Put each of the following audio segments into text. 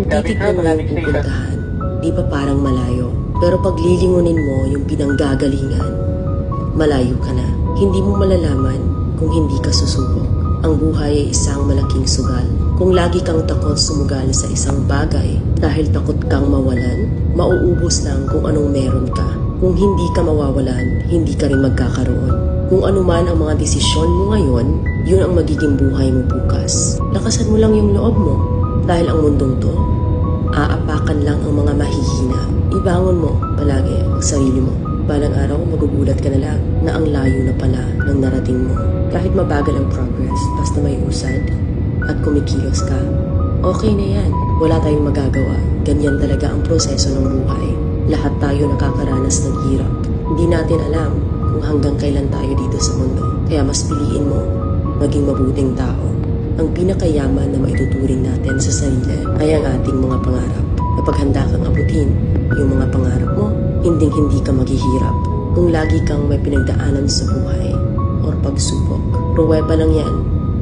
Kung titignan mo yung pupuntahan, di ba parang malayo? Pero pag lilingunin mo yung pinanggagalingan, malayo ka na. Hindi mo malalaman kung hindi ka susubok. Ang buhay ay isang malaking sugal. Kung lagi kang takot sumugal sa isang bagay dahil takot kang mawalan, mauubos lang kung anong meron ka. Kung hindi ka mawawalan, hindi ka rin magkakaroon. Kung ano man ang mga desisyon mo ngayon, yun ang magiging buhay mo bukas. Lakasan mo lang yung loob mo. Dahil ang mundong to, aapakan lang ang mga mahihina. Ibangon mo palagi ang sarili mo. Balang araw, magugulat ka na lang na ang layo na pala ng narating mo. Kahit mabagal ang progress, basta may usad at kumikilos ka, okay na yan. Wala tayong magagawa. Ganyan talaga ang proseso ng buhay. Lahat tayo nakakaranas ng hirap. Hindi natin alam kung hanggang kailan tayo dito sa mundo. Kaya mas piliin mo maging mabuting tao. Ang pinakayaman na maituturing natin sa sarili ay ang ating mga pangarap. Kapag handa kang abutin yung mga pangarap mo, hindi ka maghihirap. Kung lagi kang may pinagdaanan sa buhay or pagsubok, pruweba lang yan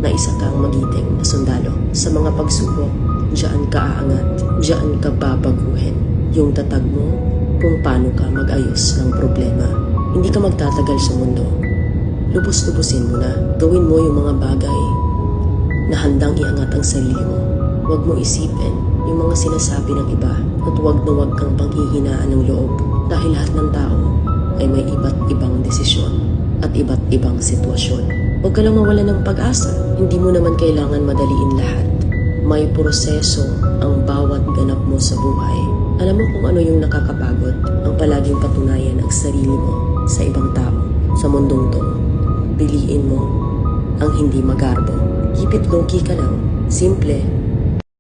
na isa kang magiting na sundalo. Sa mga pagsubok, diyan ka aangat, diyan ka babaguhin. Yung tatag mo kung paano ka mag-ayos ng problema. Hindi ka magtatagal sa mundo. Lubos-lubusin mo na. Gawin mo yung mga bagay na handang iangat ang sarili mo. Huwag mo isipin yung mga sinasabi ng iba at huwag na huwag kang panghihinaan ng loob dahil lahat ng tao ay may iba't ibang desisyon at iba't ibang sitwasyon. Huwag ka lang mawala ng pag-asa. Hindi mo naman kailangan madaliin lahat. May proseso ang bawat ganap mo sa buhay. Alam mo kung ano yung nakakapagod? Ang palaging patunayan ang sarili mo sa ibang tao. Sa mundong to, piliin mo ang hindi magarbo. Keep it low-key ka lang. Simple,